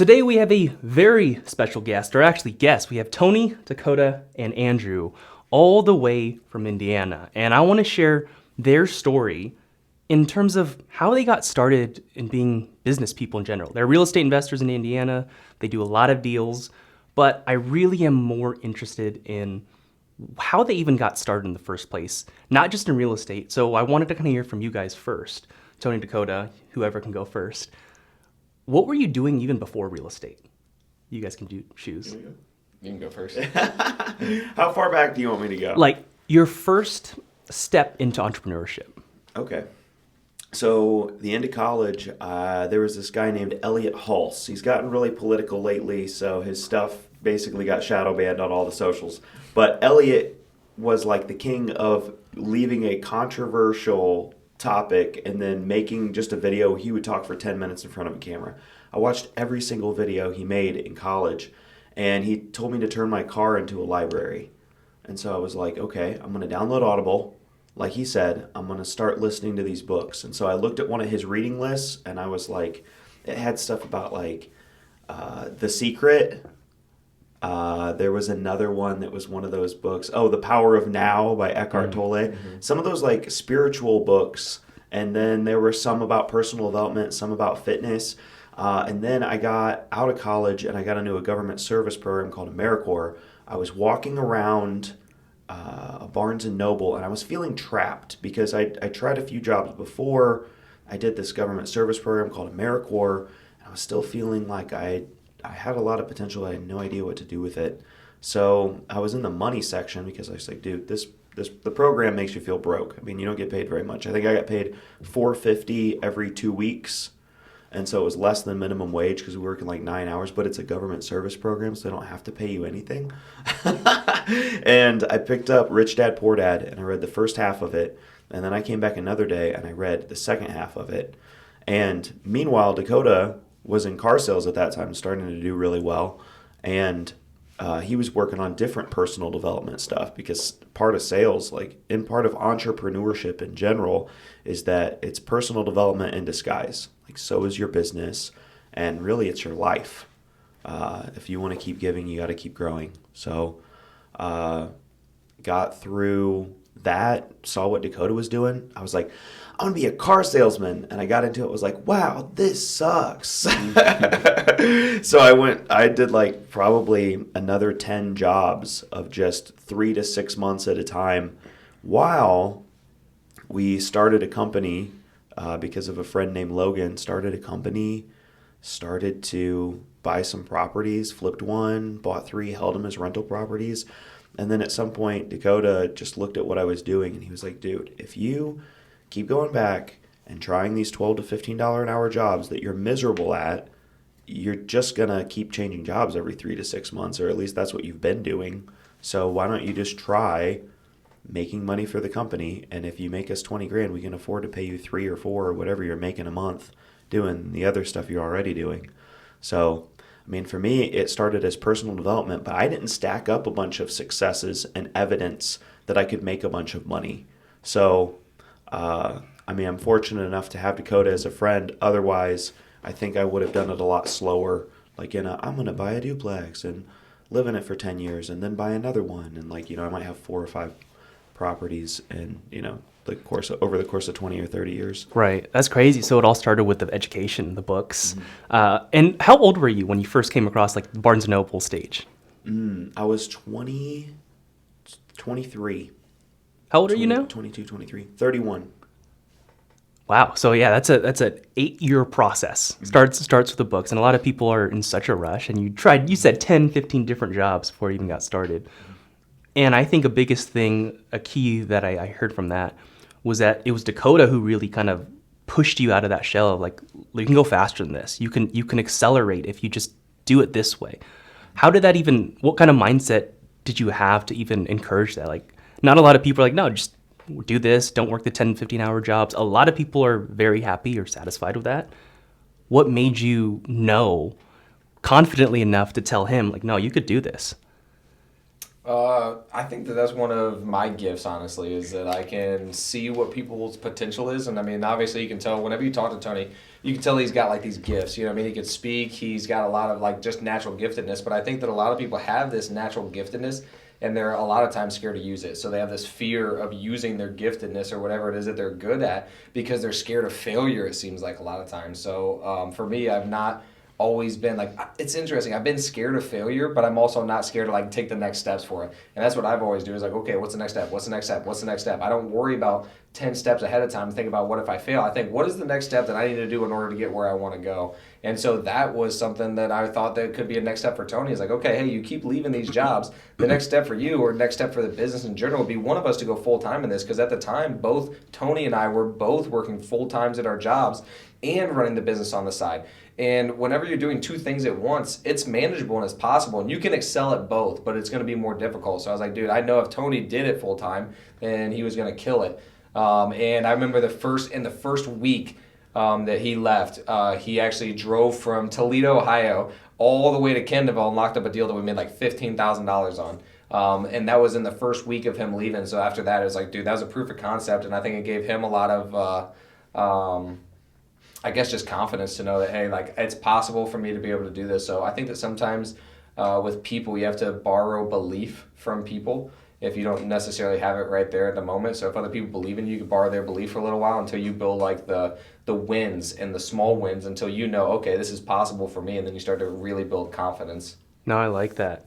Today we have a very special guest, or actually guests. We have Tony, Dakota, and Andrew, all the way from Indiana. And I want to share their story in terms of how they got started in being business people in general. They're real estate investors in Indiana. They do a lot of deals, but I really am more interested in how they even got started in the first place, not just in real estate. So I wanted to kind of hear from you guys first. Tony, Dakota, whoever can go first. What were you doing even before real estate? You guys can choose. You can go first. How far back do you want me to go? Like your first step into entrepreneurship. Okay. So the end of college, there was this guy named Elliot Hulse. He's gotten really political lately, so his stuff basically got shadow banned on all the socials. But Elliot was like the king of leaving a controversial topic and then making just a video. He would talk for 10 minutes in front of a camera. I watched every single video he made in college, and he told me to turn my car into a library. And so I was like, okay, I'm going to download Audible. Like he said, I'm going to start listening to these books. And so I looked at one of his reading lists, and I was like, it had stuff about like The Secret. There was another one that was one of those books. Oh, The Power of Now by Eckhart Tolle. Mm-hmm. Some of those like spiritual books. And then there were some about personal development, some about fitness. And then I got out of college and I got into a government service program called AmeriCorps. I was walking around a Barnes & Noble, and I was feeling trapped because I tried a few jobs before. I did this government service program called AmeriCorps, and I was still feeling like I had a lot of potential. I had no idea what to do with it. So I was in the money section because I was like, dude, the program makes you feel broke. I mean, you don't get paid very much. I think I got paid $4.50 every 2 weeks. And so it was less than minimum wage because we work in like 9 hours, but it's a government service program, so they don't have to pay you anything. And I picked up Rich Dad, Poor Dad, and I read the first half of it. And then I came back another day and I read the second half of it. And meanwhile, Dakota was in car sales at that time, starting to do really well. And he was working on different personal development stuff because part of sales, like in part of entrepreneurship in general, is that it's personal development in disguise. Like so is your business, and really it's your life. If you want to keep giving, you got to keep growing. So got through that, saw what Dakota was doing. I was like, I want to be a car salesman. And I got into it, was like, wow, this sucks. So I did like probably another 10 jobs of just 3 to 6 months at a time while we started a company because of a friend named Logan, started to buy some properties, flipped one, bought 3, held them as rental properties. And then at some point, Dakota just looked at what I was doing and he was like, dude, if you keep going back and trying these $12 to $15 an hour jobs that you're miserable at, you're just going to keep changing jobs every 3 to 6 months, or at least that's what you've been doing. So why don't you just try making money for the company? And if you make us 20 grand, we can afford to pay you 3 or 4 or whatever you're making a month doing the other stuff you're already doing. So, I mean, for me, it started as personal development, but I didn't stack up a bunch of successes and evidence that I could make a bunch of money. So, I mean, I'm fortunate enough to have Dakota as a friend. Otherwise, I think I would have done it a lot slower. Like, I'm going to buy a duplex and live in it for 10 years and then buy another one. And like, I might have 4 or 5 properties and, over the course of 20 or 30 years. Right. That's crazy. So it all started with the education, the books. Mm-hmm. And how old were you when you first came across like the Barnes & Noble stage? I was 23. How old are you now? 22, 23, 31. Wow. So yeah, that's an 8-year process. Mm-hmm. Starts with the books. And a lot of people are in such a rush. And you said 10, 15 different jobs before you even got started. Mm-hmm. And I think a key that I heard from that was that it was Dakota who really kind of pushed you out of that shell of like, you can go faster than this. You can accelerate if you just do it this way. What kind of mindset did you have to even encourage that? Like, not a lot of people are like, no, just do this. Don't work the 10, 15-hour jobs. A lot of people are very happy or satisfied with that. What made you know confidently enough to tell him, like, no, you could do this? I think that that's one of my gifts, honestly, is that I can see what people's potential is. And I mean, obviously, you can tell whenever you talk to Tony, you can tell he's got like these gifts. You know what I mean? He can speak, he's got a lot of like just natural giftedness. But I think that a lot of people have this natural giftedness and they're a lot of times scared to use it. So they have this fear of using their giftedness or whatever it is that they're good at because they're scared of failure, it seems like a lot of times. So for me, I've not always been like, it's interesting, I've been scared of failure, but I'm also not scared to like take the next steps for it. And that's what I've always do is like, okay, what's the next step, what's the next step, what's the next step. I don't worry about 10 steps ahead of time and think about what if I fail. I think, what is the next step that I need to do in order to get where I want to go. And so that was something that I thought that could be a next step for Tony. Is like, okay, hey, you keep leaving these jobs. The next step for you or next step for the business in general would be one of us to go full time in this. Because at the time, both Tony and I were both working full times at our jobs and running the business on the side. And whenever you're doing two things at once, it's manageable and it's possible. And you can excel at both, but it's going to be more difficult. So I was like, dude, I know if Tony did it full time, then he was going to kill it. And I remember the first week that he left, he actually drove from Toledo, Ohio, all the way to Kendallville and locked up a deal that we made like $15,000 on. And that was in the first week of him leaving. So after that, it was like, dude, that was a proof of concept. And I think it gave him a lot of, I guess, just confidence to know that, hey, like it's possible for me to be able to do this. So I think that sometimes with people, you have to borrow belief from people if you don't necessarily have it right there at the moment. So if other people believe in you, you can borrow their belief for a little while until you build like the wins and the small wins until you know, okay, this is possible for me. And then you start to really build confidence. No, I like that.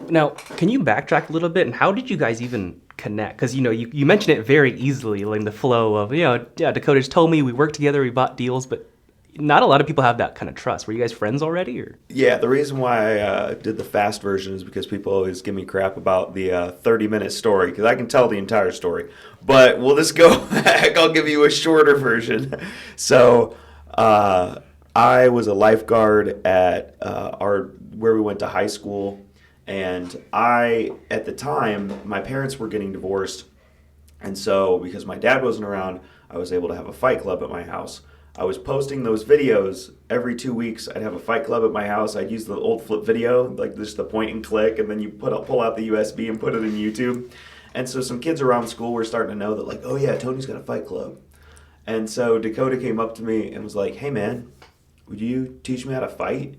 Now, can you backtrack a little bit? And how did you guys even connect? Because, you mentioned it very easily, like the flow of, yeah, Dakota just told me we worked together, we bought deals, but not a lot of people have that kind of trust. Were you guys friends already? Or? Yeah, the reason why I did the fast version is because people always give me crap about the 30-minute story, because I can tell the entire story. But we'll just go back. I'll give you a shorter version. So I was a lifeguard at where we went to high school. And at the time, my parents were getting divorced. And so because my dad wasn't around, I was able to have a fight club at my house. I was posting those videos every 2 weeks. I'd have a fight club at my house. I'd use the old flip video, like just the point and click, and then you pull out the USB and put it in YouTube. And so some kids around school were starting to know that, like, oh yeah, Tony's got a fight club. And so Dakota came up to me and was like, hey man, would you teach me how to fight?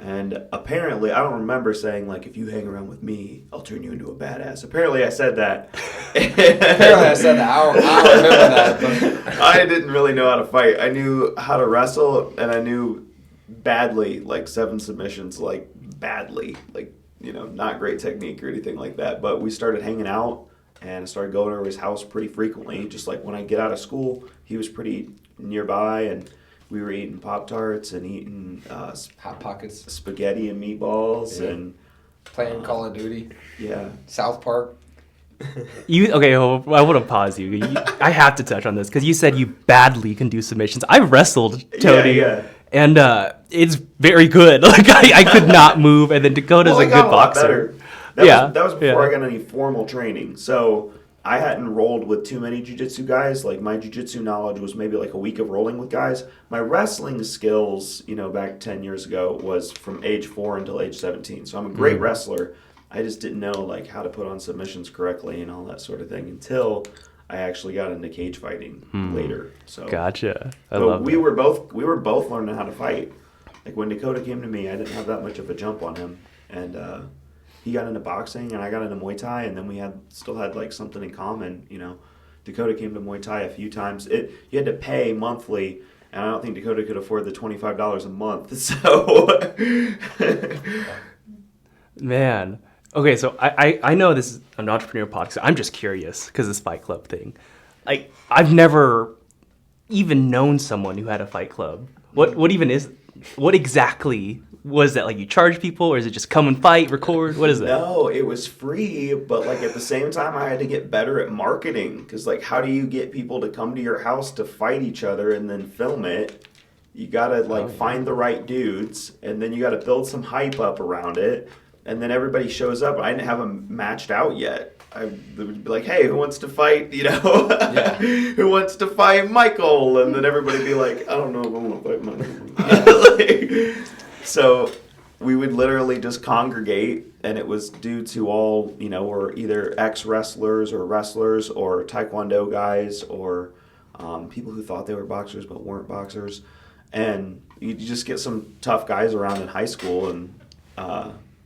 And apparently, I don't remember saying, like, if you hang around with me, I'll turn you into a badass. Apparently, I said that. Apparently, I said that. I don't remember that. But I didn't really know how to fight. I knew how to wrestle, and I knew badly, like 7 submissions, like badly. Like, not great technique or anything like that. But we started hanging out, and I started going over his house pretty frequently. Just like when I get out of school, he was pretty nearby, and we were eating Pop-Tarts and eating Hot Pockets, spaghetti and meatballs, and playing Call of Duty, yeah. South Park. Okay, well, I want to pause you. I have to touch on this because you said you badly can do submissions. I wrestled Tony, Yeah. and it's very good. Like I could not move, and then Dakota's Well, a I good got a lot boxer. better. That was before I got any formal training. So I hadn't rolled with too many jiu-jitsu guys. Like my jiu-jitsu knowledge was maybe like a week of rolling with guys. My wrestling skills, back 10 years ago was from age 4 until age 17. So I'm a great wrestler. I just didn't know like how to put on submissions correctly and all that sort of thing until I actually got into cage fighting later. So Gotcha. I so love we that. were both learning how to fight. Like when Dakota came to me, I didn't have that much of a jump on him, and he got into boxing and I got into Muay Thai, and then we still had like something in common. Dakota came to Muay Thai a few times. You had to pay monthly, and I don't think Dakota could afford the $25 a month. So Man. Okay, so I know this is an entrepreneur podcast. I'm just curious because this Fight Club thing. Like I've never even known someone who had a Fight Club. What exactly was that? Like you charge people, or is it just come and fight, record? What is that? No, it was free, but like at the same time, I had to get better at marketing because like how do you get people to come to your house to fight each other and then film it? You gotta find the right dudes, and then you gotta build some hype up around it. And then everybody shows up. I didn't have them matched out yet. I would be like, hey, who wants to fight, Yeah. Who wants to fight Michael? And then everybody would be like, I don't know if I want to fight Michael. So we would literally just congregate, and it was due to all, were either ex-wrestlers or Taekwondo guys or people who thought they were boxers but weren't boxers. And you just get some tough guys around in high school, and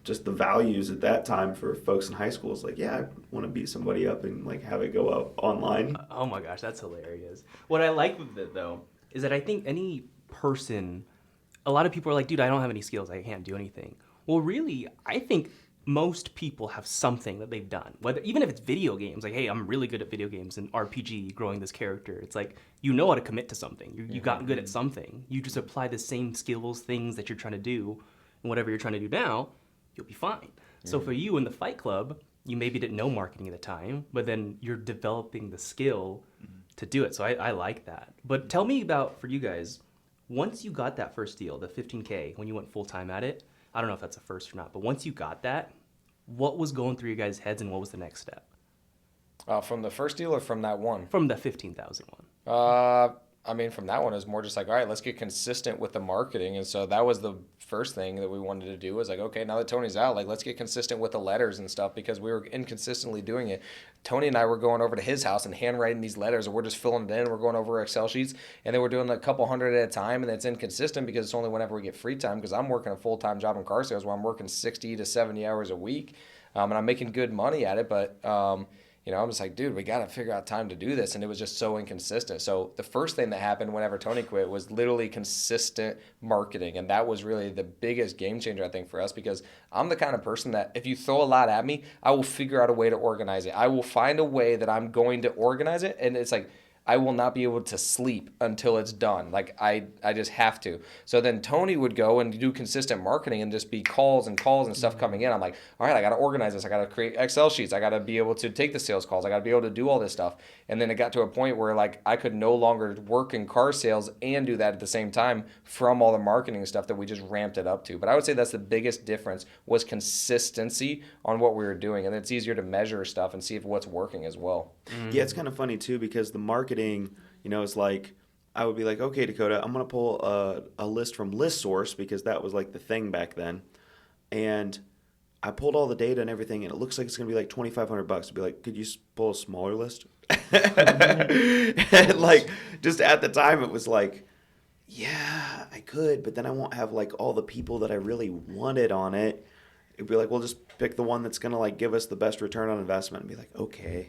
just the values at that time for folks in high school is like, yeah, I want to beat somebody up and like have it go up online. Oh my gosh, that's hilarious. What I like with it though is that I think any person, a lot of people are like, dude, I don't have any skills, I can't do anything. Well, really, I think most people have something that they've done. Whether even if it's video games, like, hey, I'm really good at video games and RPG, growing this character. It's like you know how to commit to something. You got good at something. You just apply the same skills, things that you're trying to do, and whatever you're trying to do now, you'll be fine. So for you in the Fight Club, you maybe didn't know marketing at the time, but then you're developing the skill to do it. So I like that. But tell me about, for you guys, once you got that first deal, the 15K, when you went full time at it, I don't know if that's a first or not, but once you got that, what was going through your guys' heads and what was the next step? From the first deal or from that one? From the 15,000 one. I mean, from that one, it was more just like, all right, let's get consistent with the marketing. And so that was the first thing that we wanted to do was like, okay, now that Tony's out, like, let's get consistent with the letters and stuff because we were inconsistently doing it. Tony and I were going over to his house and handwriting these letters, and we're just filling it in. We're going over Excel sheets, and then we're doing a couple hundred at a time, and it's inconsistent because it's only whenever we get free time because I'm working a full-time job in car sales where I'm working 60 to 70 hours a week, and I'm making good money at it, but I'm just like, dude, we got to figure out time to do this. And it was just so inconsistent. So the first thing that happened whenever Tony quit was literally consistent marketing. And that was really the biggest game changer, I think, for us, because I'm the kind of person that if you throw a lot at me, I will figure out a way to organize it. I will find a way that I'm going to organize it. And it's like, I will not be able to sleep until it's done. Like I just have to. So then Tony would go and do consistent marketing and just be calls and stuff coming in. I'm like, all right, I got to organize this. I got to create Excel sheets. I got to be able to take the sales calls. I got to be able to do all this stuff. And then it got to a point where like I could no longer work in car sales and do that at the same time from all the marketing stuff that we just ramped it up to. But I would say that's the biggest difference was consistency on what we were doing. And it's easier to measure stuff and see if what's working as well. Yeah, it's kind of funny too because the marketing, is like I would be like, okay, Dakota, I'm gonna pull a list from ListSource because that was like the thing back then, and I pulled all the data and everything, and it looks like it's gonna be like $2,500. I'd be like, could you pull a smaller list? And like just at the time, it was like, yeah, I could, but then I won't have like all the people that I really wanted on it. It'd be like, well, just pick the one that's gonna like give us the best return on investment. And be like, okay.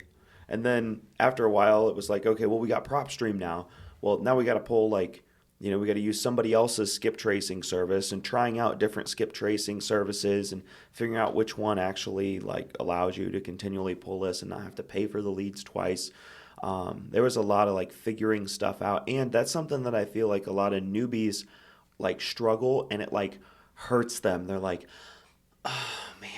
And then after a while, it was like, okay, well, we got PropStream now. Well, now we got to pull like, we got to use somebody else's skip tracing service and trying out different skip tracing services and figuring out which one actually like allows you to continually pull this and not have to pay for the leads twice. There was a lot of like figuring stuff out. And that's something that I feel like a lot of newbies like struggle and it like hurts them. They're like, oh man,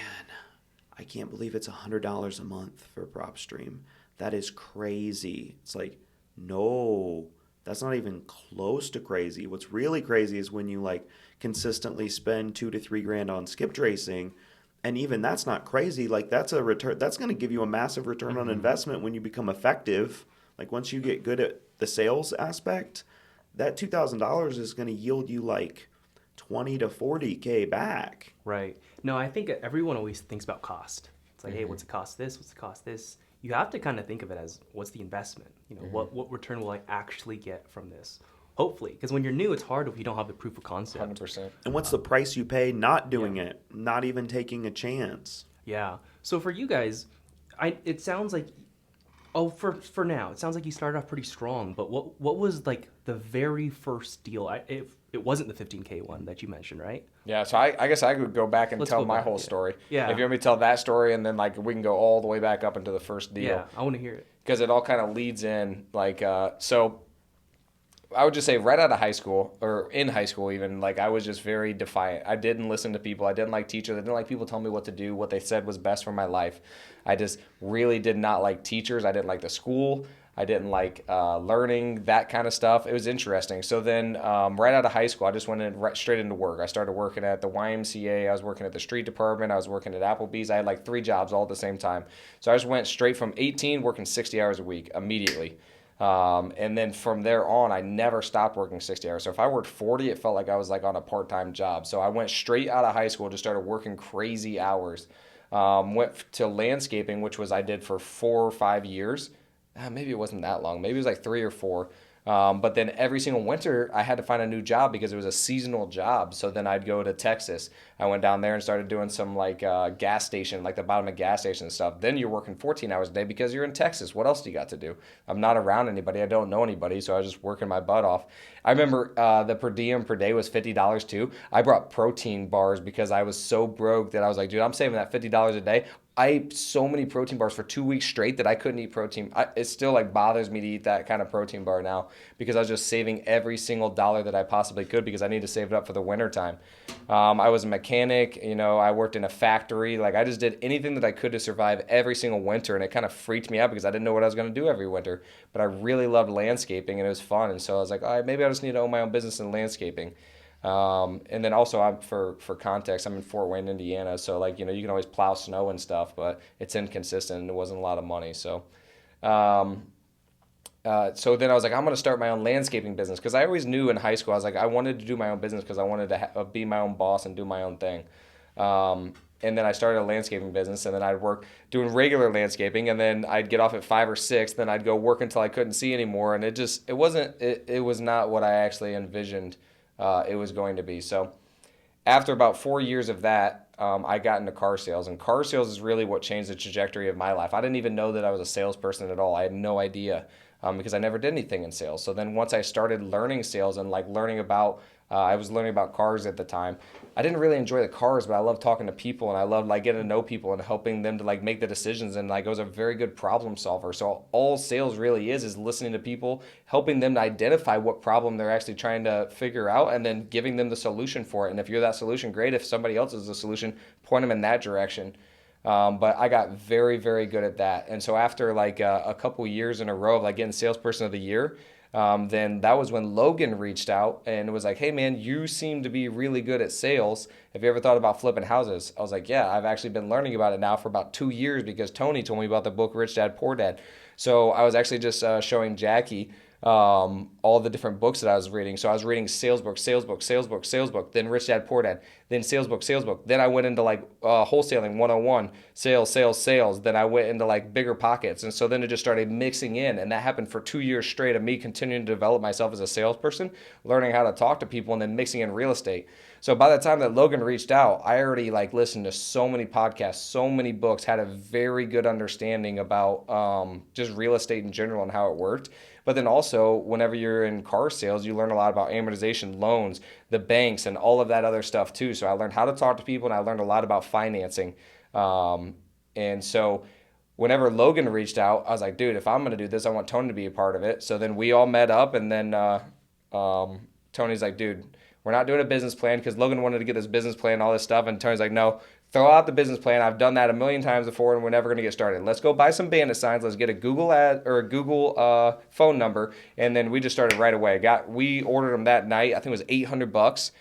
I can't believe it's $100 a month for PropStream. That is crazy. It's like, no, that's not even close to crazy. What's really crazy is when you like consistently spend $2,000 to $3,000 on skip tracing, and even that's not crazy. Like that's a return. That's going to give you a massive return on investment when you become effective. Like once you get good at the sales aspect, that $2,000 is going to yield you like 20 to 40K back. Right. No, I think everyone always thinks about cost. It's like, hey, what's it cost this? What's it cost this? You have to kind of think of it as what's the investment? What return will I actually get from this? Hopefully, because when you're new, it's hard if you don't have the proof of concept. 100%. And what's the price you pay not doing it, not even taking a chance? Yeah. So for you guys, it sounds like, for now, it sounds like you started off pretty strong. But what was like the very first deal? It wasn't the 15K one that you mentioned, right? Yeah, so I guess I could go back and Let's tell go my back, whole yeah. story. Yeah. If you want me to tell that story, and then like we can go all the way back up into the first deal. Yeah, I want to hear it. Because it all kind of leads in. Like, so I would just say right out of high school, or in high school even, like I was just very defiant. I didn't listen to people. I didn't like teachers. I didn't like people telling me what to do, what they said was best for my life. I just really did not like teachers. I didn't like the school. I didn't like learning, that kind of stuff. It was interesting. So then right out of high school, I just went straight into work. I started working at the YMCA. I was working at the street department. I was working at Applebee's. I had like 3 jobs all at the same time. So I just went straight from 18, working 60 hours a week immediately. And then from there on, I never stopped working 60 hours. So if I worked 40, it felt like I was like on a part-time job. So I went straight out of high school, just started working crazy hours. Went to landscaping, which was I did for 4 or 5 years. Maybe it wasn't that long. Maybe it was like 3 or 4. But then every single winter, I had to find a new job because it was a seasonal job. So then I'd go to Texas. I went down there and started doing some like gas station, like the bottom of gas station stuff. Then you're working 14 hours a day because you're in Texas. What else do you got to do? I'm not around anybody. I don't know anybody. So I was just working my butt off. I remember the per diem per day was $50 too. I brought protein bars because I was so broke that I was like, dude, I'm saving that $50 a day. I ate so many protein bars for 2 weeks straight that I couldn't eat protein. It still like bothers me to eat that kind of protein bar now because I was just saving every single dollar that I possibly could because I need to save it up for the winter time. I was a mechanic, I worked in a factory. Like I just did anything that I could to survive every single winter, and it kind of freaked me out because I didn't know what I was going to do every winter. But I really loved landscaping and it was fun, and so I was like, all right, maybe I just need to own my own business in landscaping. And then also I'm for context, I'm in Fort Wayne, Indiana. So like, you can always plow snow and stuff, but it's inconsistent and it wasn't a lot of money. So, so then I was like, I'm going to start my own landscaping business. Cause I always knew in high school, I was like, I wanted to do my own business cause I wanted to be my own boss and do my own thing. And then I started a landscaping business, and then I'd work doing regular landscaping, and then I'd get off at 5 or 6, then I'd go work until I couldn't see anymore. And it was not what I actually envisioned it was going to be. So after about 4 years of that, I got into car sales, and car sales is really what changed the trajectory of my life. I didn't even know that I was a salesperson at all. I had no idea because I never did anything in sales. So then once I started learning sales and like learning about, I was learning about cars at the time. I didn't really enjoy the cars, but I loved talking to people, and I loved like getting to know people and helping them to like make the decisions. And like I was a very good problem solver. So all sales really is listening to people, helping them to identify what problem they're actually trying to figure out, and then giving them the solution for it. And if you're that solution, great. If somebody else is the solution, point them in that direction. But I got very, very good at that. And so after like a couple years in a row of like getting salesperson of the year, then that was when Logan reached out and was like, hey man, you seem to be really good at sales. Have you ever thought about flipping houses? I was like, yeah, I've actually been learning about it now for about 2 years because Tony told me about the book Rich Dad Poor Dad. So I was actually just showing Jackie all the different books that I was reading. So I was reading sales book, then Rich Dad Poor Dad, then sales book. Then I went into like wholesaling 101, sales. Then I went into like bigger pockets. And so then it just started mixing in. And that happened for 2 years straight of me continuing to develop myself as a salesperson, learning how to talk to people, and then mixing in real estate. So by the time that Logan reached out, I already like listened to so many podcasts, so many books, had a very good understanding about just real estate in general and how it worked. But then also, whenever you're in car sales, you learn a lot about amortization, loans, the banks, and all of that other stuff too. So I learned how to talk to people, and I learned a lot about financing. And so whenever Logan reached out, I was like, dude, if I'm going to do this, I want Tony to be a part of it. So then we all met up, and then Tony's like, dude, we're not doing a business plan, because Logan wanted to get this business plan and all this stuff. And Tony's like, no, throw out the business plan. I've done that a million times before, and we're never going to get started. Let's go buy some bandit signs. Let's get a Google ad or a Google phone number. And then we just started right away. We ordered them that night. I think it was $800.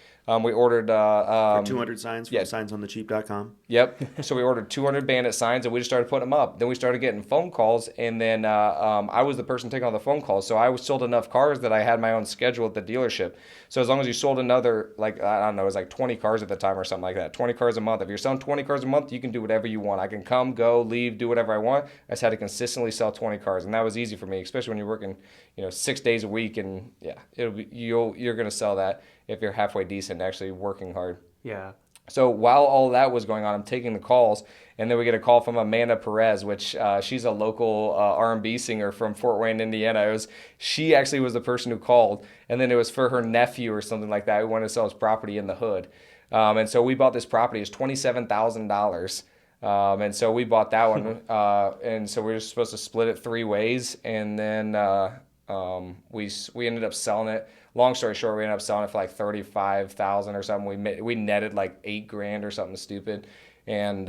We ordered for 200 signs from signsonthecheap.com. Yep. So we ordered 200 bandit signs, and we just started putting them up. Then we started getting phone calls, and then I was the person taking all the phone calls. So I sold enough cars that I had my own schedule at the dealership. So as long as you sold another, like, I don't know, it was like 20 cars at the time or something like that, 20 cars a month. If you're selling 20 cars a month, you can do whatever you want. I can come, go, leave, do whatever I want. I just had to consistently sell 20 cars, and that was easy for me, especially when you're working, 6 days a week, and yeah, you're going to sell that if you're halfway decent, actually working hard. Yeah. So while all that was going on, I'm taking the calls, and then we get a call from Amanda Perez, which she's a local R&B singer from Fort Wayne, Indiana. She actually was the person who called, and then it was for her nephew or something like that who wanted to sell his property in the hood. And so we bought this property. It was $27,000. And so we bought that one, and so we were supposed to split it 3 ways, and then we ended up selling it. Long story short, we ended up selling it for like $35,000 or something. We netted like $8,000 or something stupid, and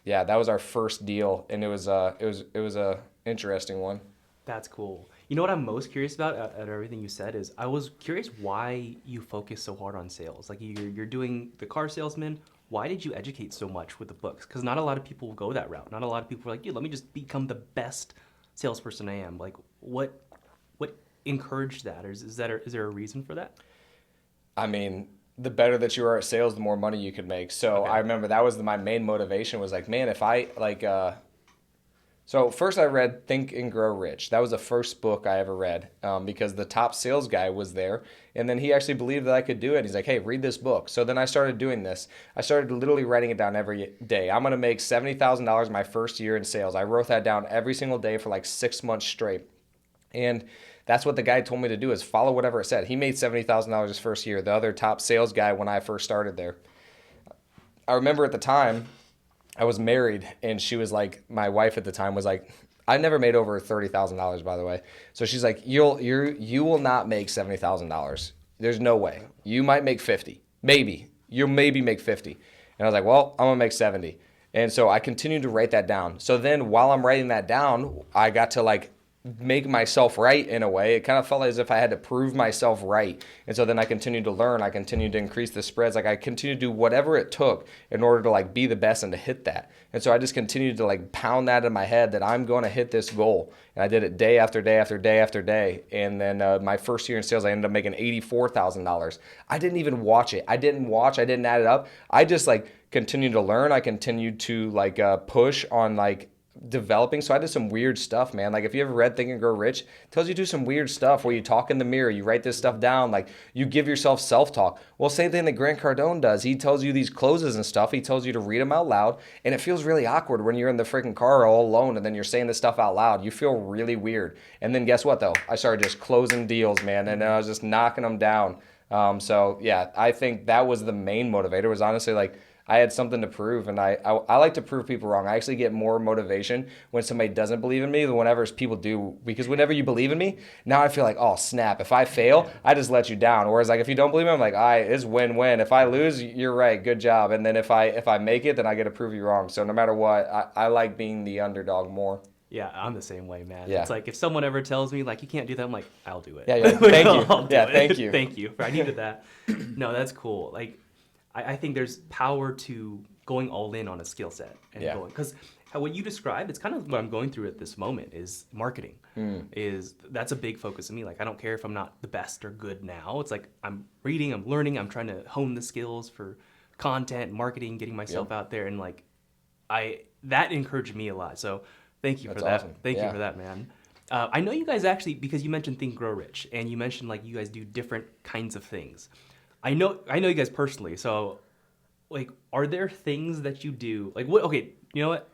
yeah, that was our first deal, and it was a interesting one. That's cool. You know what I'm most curious about out of everything you said is I was curious why you focus so hard on sales. Like you're doing the car salesman. Why did you educate so much with the books? Because not a lot of people will go that route. Not a lot of people are like, dude, let me just become the best salesperson I am. Like, what encouraged that, or is there a reason for that? I mean, the better that you are at sales, the more money you could make. So Okay. I remember that was my main motivation was like, man, if I like, so first I read Think and Grow Rich. That was the first book I ever read because the top sales guy was there. And then he actually believed that I could do it. He's like, hey, read this book. So then I started doing this. I started literally writing it down every day. I'm going to make $70,000 my first year in sales. I wrote that down every single day for like 6 months straight. And that's what the guy told me to do is follow whatever it said. He made $70,000 his first year. The other top sales guy when I first started there. I remember at the time I was married and she was like, my wife at the time was like, I never made over $30,000 by the way. So she's like, you will not make $70,000. There's no way. You might make 50, maybe. You'll maybe make 50. And I was like, well, I'm gonna make 70. And so I continued to write that down. So then while I'm writing that down, I got to like make myself right in a way. It kind of felt as if I had to prove myself right. And so then I continued to learn. I continued to increase the spreads. Like I continued to do whatever it took in order to like be the best and to hit that. And so I just continued to like pound that in my head that I'm going to hit this goal. And I did it day after day after day after day. And then my first year in sales, I ended up making $84,000. I didn't even watch it. I didn't add it up. I just like continued to learn. I continued to like push on like developing. So I did some weird stuff, man. Like if you ever read Think and Grow Rich, it tells you to do some weird stuff where you talk in the mirror, you write this stuff down, like you give yourself self-talk. Well, same thing that Grant Cardone does. He tells you these closes and stuff. He tells you to read them out loud. And it feels really awkward when you're in the freaking car all alone and then you're saying this stuff out loud. You feel really weird. And then guess what though? I started just closing deals, man. And I was just knocking them down. So yeah, I think that was the main motivator was honestly like, I had something to prove, and I like to prove people wrong. I actually get more motivation when somebody doesn't believe in me than whenever people do, because whenever you believe in me, now I feel like, oh, snap. If I fail, I just let you down. Whereas like if you don't believe me, I'm like, all right, it's win-win. If I lose, you're right, good job. And then if I make it, then I get to prove you wrong. So no matter what, I like being the underdog more. Yeah, I'm the same way, man. Yeah. It's like if someone ever tells me like you can't do that, I'm like, I'll do it. Yeah, thank you. I'll do Yeah, it. thank you. Thank you. I needed that. No, that's cool. Like I think there's power to going all in on a skill set and Yeah. going because what you described, it's kind of what I'm going through at this moment is marketing. That's a big focus of me. Like I don't care if I'm not the best or good now. It's like I'm reading, I'm learning, I'm trying to hone the skills for content, marketing, getting myself out there, and like that encouraged me a lot. So thank you That's for that. awesome. Thank you Yeah. for that, man. I know you guys actually, because you mentioned Think Grow Rich, and you mentioned like you guys do different kinds of things. I know you guys personally, so like, are there things that you do? Like, what? Okay, you know what?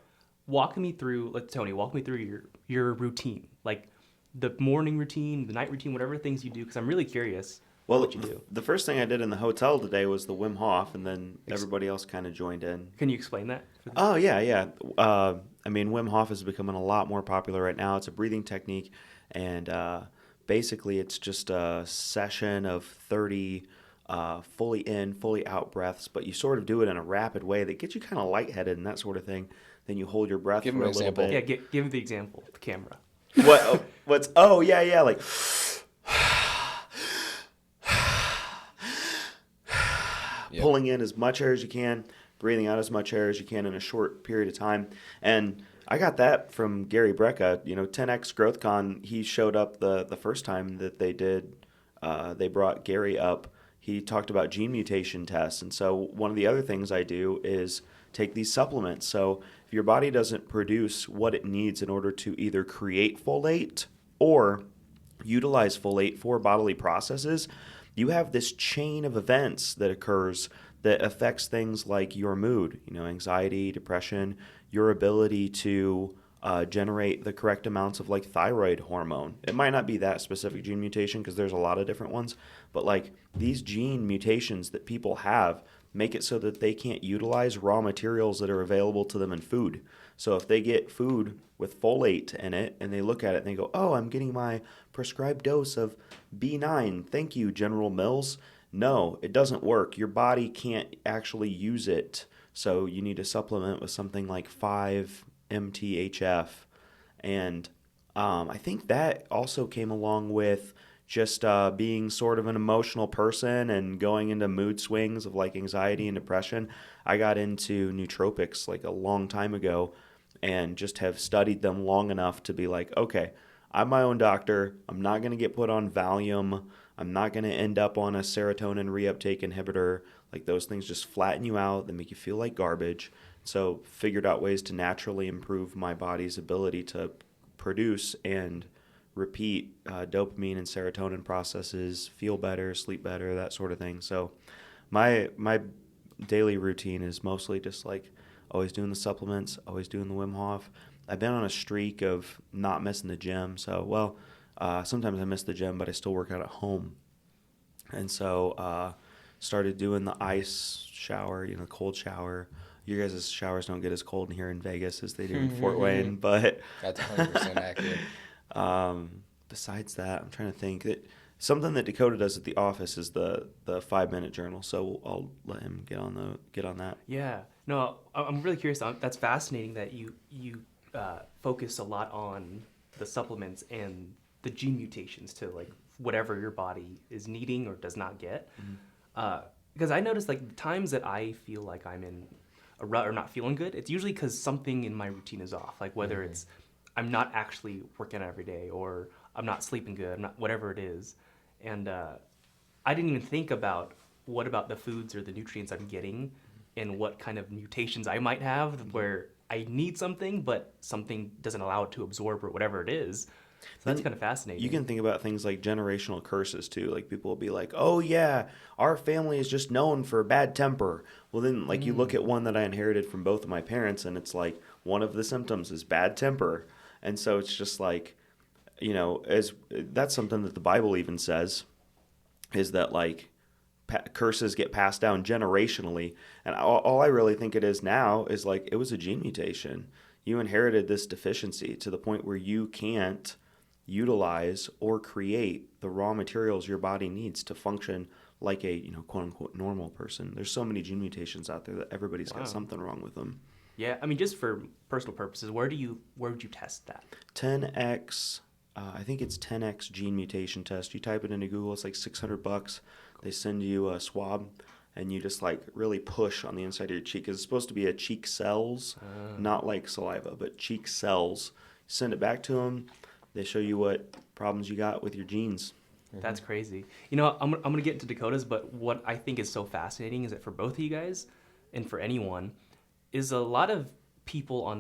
Walk me through, like Tony, walk me through your routine, like the morning routine, the night routine, whatever things you do, because I'm really curious. Well, what you do. the first thing I did in the hotel today was the Wim Hof, and then everybody else kind of joined in. Can you explain that? Oh, yeah. I mean, Wim Hof is becoming a lot more popular right now. It's a breathing technique, and basically it's just a session of 30 fully in, fully out breaths, but you sort of do it in a rapid way that gets you kind of lightheaded and that sort of thing. Then you hold your breath Give for him a an little example. bit. Yeah, give me the example. The camera. Yeah, like Yep. pulling in as much air as you can, breathing out as much air as you can in a short period of time. And I got that from Gary Brecka. 10X GrowthCon, he showed up the first time that they did, they brought Gary up. He talked about gene mutation tests. And so one of the other things I do is take these supplements. So if your body doesn't produce what it needs in order to either create folate or utilize folate for bodily processes, you have this chain of events that occurs that affects things like your mood, anxiety, depression, your ability to generate the correct amounts of like thyroid hormone. It might not be that specific gene mutation because there's a lot of different ones, but like these gene mutations that people have make it so that they can't utilize raw materials that are available to them in food. So if they get food with folate in it and they look at it and they go, oh, I'm getting my prescribed dose of B9. Thank you, General Mills. No, it doesn't work. Your body can't actually use it. So you need to supplement with something like 5-MTHF. And I think that also came along with just being sort of an emotional person and going into mood swings of like anxiety and depression. I got into nootropics like a long time ago and just have studied them long enough to be like, okay, I'm my own doctor. I'm not going to get put on Valium. I'm not going to end up on a serotonin reuptake inhibitor. Like those things just flatten you out. They make you feel like garbage. So figured out ways to naturally improve my body's ability to produce and repeat dopamine and serotonin processes, feel better, sleep better, that sort of thing. So my daily routine is mostly just like always doing the supplements, always doing the Wim Hof. I've been on a streak of not missing the gym. So, sometimes I miss the gym, but I still work out at home. And so started doing the ice shower, cold shower. You guys' showers don't get as cold in here in Vegas as they do in Fort Wayne. But That's 100% accurate. besides that, I'm trying to think. Something that Dakota does at the office is the 5-minute journal. So I'll let him get on that. Yeah. No, I'm really curious. That's fascinating that you focus a lot on the supplements and the gene mutations to like whatever your body is needing or does not get. Because I noticed like the times that I feel like I'm in a rut or not feeling good, it's usually because something in my routine is off. Like whether it's I'm not actually working out every day or I'm not sleeping good, I'm not, whatever it is. And I didn't even think about what about the foods or the nutrients I'm getting and what kind of mutations I might have where I need something, but something doesn't allow it to absorb or whatever it is. So that's kind of fascinating. You can think about things like generational curses too. Like people will be like, "Oh yeah, our family is just known for bad temper." Well, then like you look at one that I inherited from both of my parents, and it's like one of the symptoms is bad temper, and so it's just like, as that's something that the Bible even says, is that like curses get passed down generationally, and all I really think it is now is like it was a gene mutation. You inherited this deficiency to the point where you can't utilize or create the raw materials your body needs to function like a quote unquote normal person. There's so many gene mutations out there that everybody's got something wrong with them. Yeah, I mean, just for personal purposes, where would you test that? 10x, I think it's 10x gene mutation test. You type it into Google, it's like $600. They send you a swab, and you just like really push on the inside of your cheek. It's supposed to be a cheek cells, not like saliva, but cheek cells. You send it back to them. They show you what problems you got with your genes. That's crazy. I'm going to get into Dakota's, but what I think is so fascinating is that for both of you guys and for anyone is a lot of people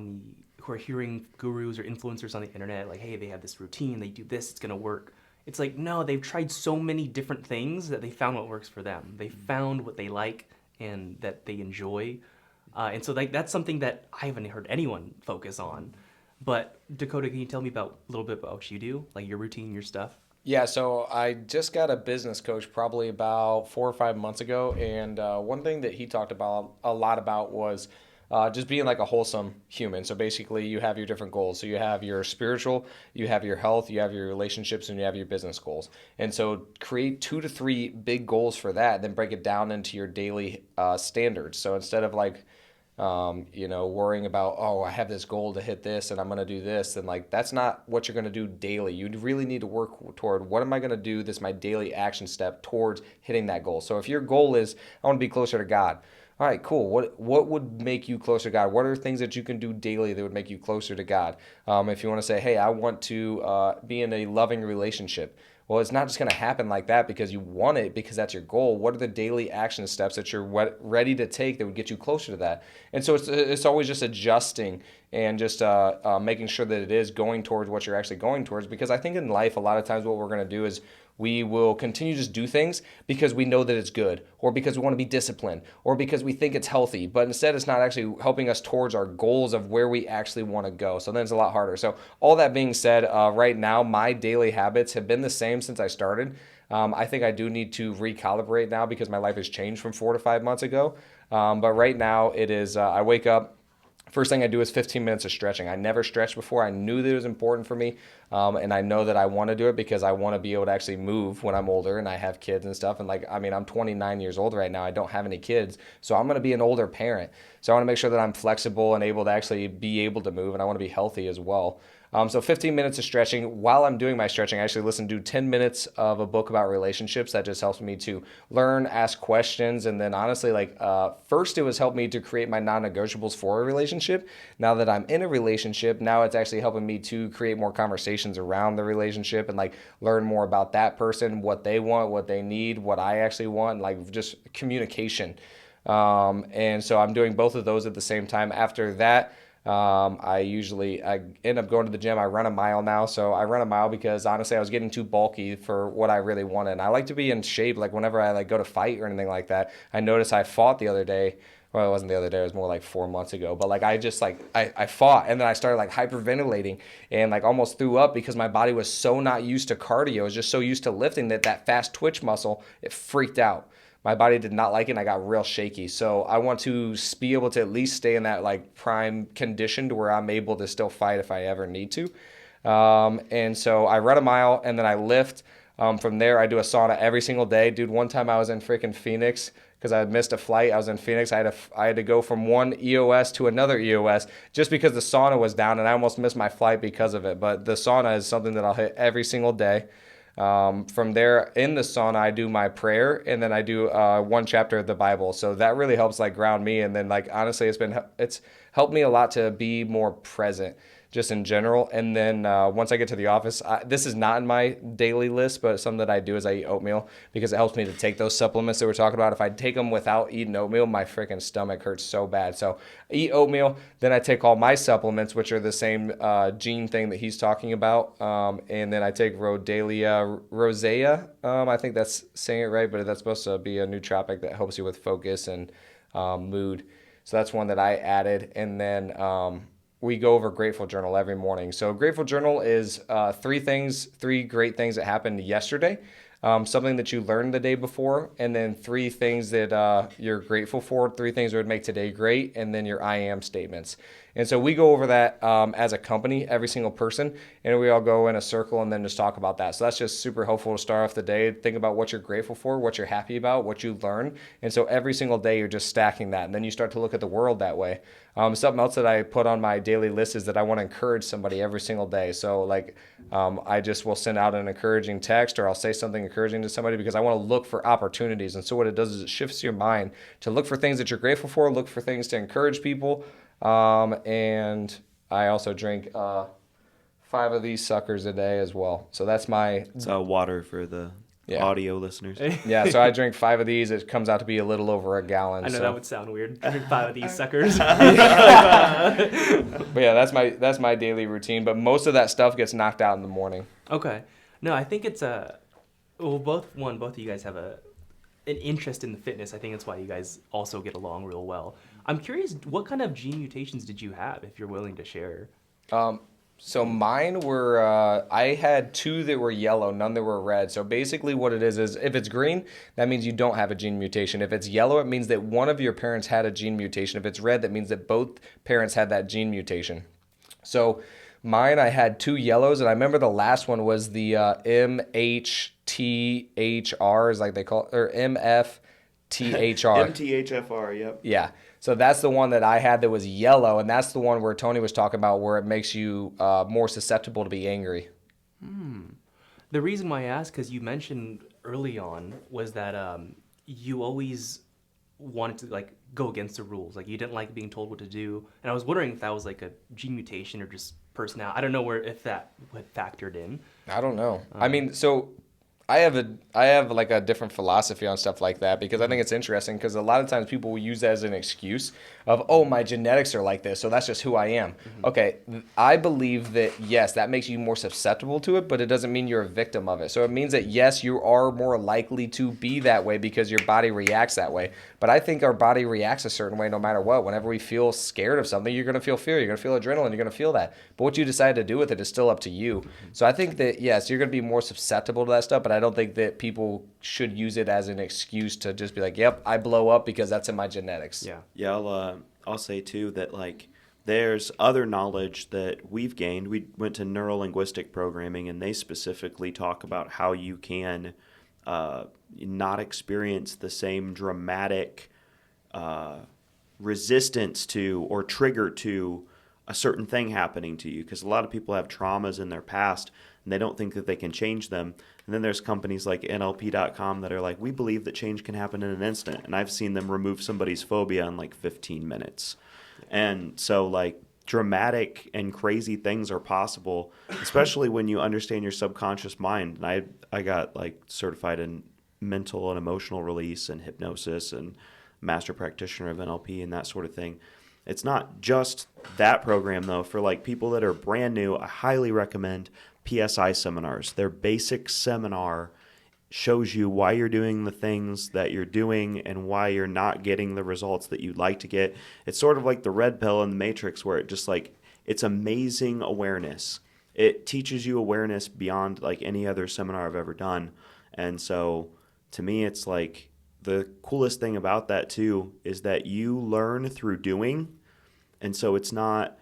who are hearing gurus or influencers on the internet, like, hey, they have this routine, they do this, it's going to work. It's like, no, they've tried so many different things that they found what works for them. They found what they like and that they enjoy. And so that's something that I haven't heard anyone focus on. But Dakota, can you tell me a little bit about what you do, like your routine, your stuff? Yeah, so I just got a business coach probably about 4 or 5 months ago, and one thing that he talked about a lot about was just being like a wholesome human. So basically, you have your different goals. So you have your spiritual, you have your health, you have your relationships, and you have your business goals. And so create 2 to 3 big goals for that, then break it down into your daily standards. So instead of like worrying about, oh, I have this goal to hit this and I'm going to do this. And like, that's not what you're going to do daily. You really need to work toward what am I going to do? This is my daily action step towards hitting that goal. So if your goal is, I want to be closer to God. All right, cool. What would make you closer to God? What are things that you can do daily that would make you closer to God? If you want to say, hey, I want to be in a loving relationship. Well, it's not just going to happen like that because you want it, because that's your goal. What are the daily action steps that you're ready to take that would get you closer to that? And so it's always just adjusting and just making sure that it is going towards what you're actually going towards. Because I think in life, a lot of times what we're going to do is we will continue to just do things because we know that it's good, or because we want to be disciplined, or because we think it's healthy. But instead, it's not actually helping us towards our goals of where we actually want to go. So then it's a lot harder. So all that being said, right now, my daily habits have been the same since I started. I think I do need to recalibrate now because my life has changed from 4 to 5 months ago. But right now, it is I wake up. First thing I do is 15 minutes of stretching. I never stretched before. I knew that it was important for me, and I know that I want to do it because I want to be able to actually move when I'm older and I have kids and stuff. And I'm 29 years old right now. I don't have any kids, so I'm going to be an older parent. So I want to make sure that I'm flexible and able to actually be able to move, and I want to be healthy as well. So 15 minutes of stretching. While I'm doing my stretching, I actually listen to 10 minutes of a book about relationships. That just helps me to learn, ask questions, and then honestly, first it was helped me to create my non-negotiables for a relationship. Now that I'm in a relationship, now it's actually helping me to create more conversations around the relationship and like learn more about that person, what they want, what they need, what I actually want, like just communication. And so I'm doing both of those at the same time. After that, I end up going to the gym. I run a mile now. So I run a mile because honestly, I was getting too bulky for what I really wanted. And I like to be in shape. Like whenever I like go to fight or anything like that, I noticed I fought the other day. Well, it wasn't the other day. It was more like 4 months ago. But like I fought and then I started like hyperventilating and like almost threw up because my body was so not used to cardio. It was just so used to lifting that fast twitch muscle, it freaked out. My body did not like it and I got real shaky. So I want to be able to at least stay in that like prime condition to where I'm able to still fight if I ever need to. And so I run a mile and then I lift. From there, I do a sauna every single day. Dude, one time I was in freaking Phoenix because I had missed a flight. I was in Phoenix. I had to go from one EOS to another EOS just because the sauna was down and I almost missed my flight because of it. But the sauna is something that I'll hit every single day. From there in the sauna, I do my prayer and then I do one chapter of the Bible. So that really helps like ground me. And then like honestly, it's helped me a lot to be more present just in general. And then once I get to the office, this is not in my daily list, but something that I do is I eat oatmeal because it helps me to take those supplements that we're talking about. If I take them without eating oatmeal, my freaking stomach hurts so bad. So I eat oatmeal, then I take all my supplements, which are the same gene thing that he's talking about. And then I take Rodalia rosea. I think that's saying it right, but that's supposed to be a nootropic that helps you with focus and mood. So that's one that I added. And then we go over Grateful Journal every morning. So Grateful Journal is three great things that happened yesterday, something that you learned the day before, and then three things that you're grateful for, three things that would make today great, and then your I am statements. And so we go over that as a company, every single person, and we all go in a circle and then just talk about that. So that's just super helpful to start off the day. Think about what you're grateful for, what you're happy about, what you learn. And so every single day you're just stacking that. And then you start to look at the world that way. Something else that I put on my daily list is that I want to encourage somebody every single day. So like I just will send out an encouraging text or I'll say something encouraging to somebody because I want to look for opportunities. And so what it does is it shifts your mind to look for things that you're grateful for, look for things to encourage people. And I also drink 5 of these suckers a day as well. So that's my... It's water for the audio listeners. Yeah, so I drink 5 of these. It comes out to be a little over a gallon. I know that would sound weird. I drink 5 of these suckers. But yeah, that's my daily routine. But most of that stuff gets knocked out in the morning. Okay. No, I think it's both of you guys have an interest in the fitness. I think that's why you guys also get along real well. I'm curious, what kind of gene mutations did you have, if you're willing to share? So mine were, I had 2 that were yellow, none that were red. So basically what it is if it's green, that means you don't have a gene mutation. If it's yellow, it means that one of your parents had a gene mutation. If it's red, that means that both parents had that gene mutation. So mine, I had 2 yellows, and I remember the last one was the MHTHR, is like they call it, or MFTHR. MTHFR, yep. Yeah. So that's the one that I had that was yellow, and that's the one where Tony was talking about where it makes you more susceptible to be angry. The reason why I asked, because you mentioned early on, was that you always wanted to like go against the rules. Like you didn't like being told what to do. And I was wondering if that was like a gene mutation or just personality. I don't know if that had factored in. I don't know. I mean, so I have like a different philosophy on stuff like that because I think it's interesting because a lot of times people will use that as an excuse of, oh, my genetics are like this, so that's just who I am. Okay, I believe that, yes, that makes you more susceptible to it, but it doesn't mean you're a victim of it. So it means that, yes, you are more likely to be that way because your body reacts that way. But I think our body reacts a certain way no matter what. Whenever we feel scared of something, you're going to feel fear, you're going to feel adrenaline, you're going to feel that. But what you decide to do with it is still up to you. So I think that, yes, you're going to be more susceptible to that stuff, but I don't think that people should use it as an excuse to just be like, yep, I blow up because that's in my genetics. Yeah, I'll say too that like there's other knowledge that we've gained. We went to neuro-linguistic programming, and they specifically talk about how you can not experience the same dramatic resistance to or trigger to a certain thing happening to you, because a lot of people have traumas in their past and they don't think that they can change them. And then there's companies like NLP.com that are like, we believe that change can happen in an instant. And I've seen them remove somebody's phobia in like 15 minutes. And so like dramatic and crazy things are possible, especially when you understand your subconscious mind. And I got like certified in mental and emotional release and hypnosis and master practitioner of NLP and that sort of thing. It's not just that program, though. For like people that are brand new, I highly recommend PSI seminars. Their basic seminar shows you why you're doing the things that you're doing and why you're not getting the results that you'd like to get. It's sort of like the red pill in the Matrix, where it just like, it's amazing awareness. It teaches you awareness beyond like any other seminar I've ever done. And so to me, it's like, the coolest thing about that too is that you learn through doing. And so it's not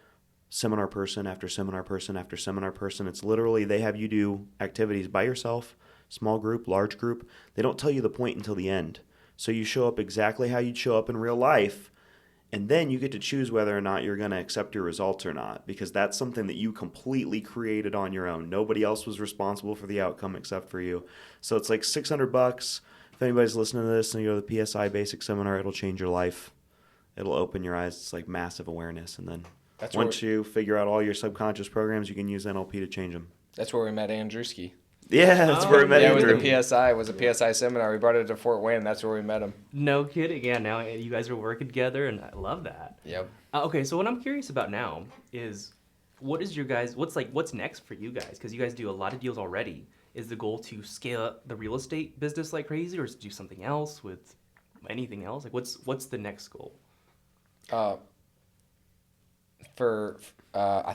seminar person after seminar person after seminar person. It's literally they have you do activities by yourself, small group, large group. They don't tell you the point until the end. So you show up exactly how you'd show up in real life. And then you get to choose whether or not you're going to accept your results or not, because that's something that you completely created on your own. Nobody else was responsible for the outcome except for you. So it's like $600. If anybody's listening to this and you go to the PSI Basic Seminar, it'll change your life. It'll open your eyes. It's like massive awareness. And then once you figure out all your subconscious programs, you can use NLP to change them. That's where we met Andrewski. Yeah, that's where we met Andrew. Yeah, with the PSI. It was a PSI seminar. We brought it to Fort Wayne. That's where we met him. No kidding. Yeah, now you guys are working together, and I love that. Yep. Okay, so what I'm curious about now is what's next for you guys? Because you guys do a lot of deals already. Is the goal to scale up the real estate business like crazy, or is to do something else with anything else? Like, what's the next goal? I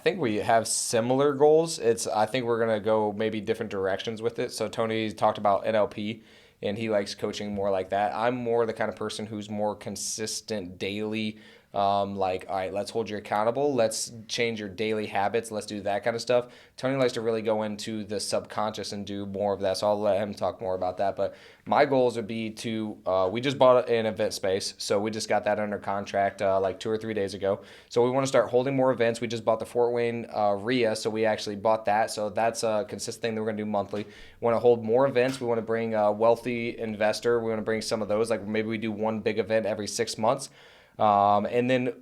think we have similar goals. I think we're gonna go maybe different directions with it. So Tony talked about NLP, and he likes coaching more like that. I'm more the kind of person who's more consistent daily. Like, all right, let's hold you accountable. Let's change your daily habits. Let's do that kind of stuff. Tony likes to really go into the subconscious and do more of that. So I'll let him talk more about that. But my goals would be to, we just bought an event space. So we just got that under contract like 2 or 3 days ago. So we want to start holding more events. We just bought the Fort Wayne RIA. So we actually bought that. So that's a consistent thing that we're going to do monthly. We want to hold more events. We want to bring a wealthy investor. We want to bring some of those. Like maybe we do one big event every 6 months. And then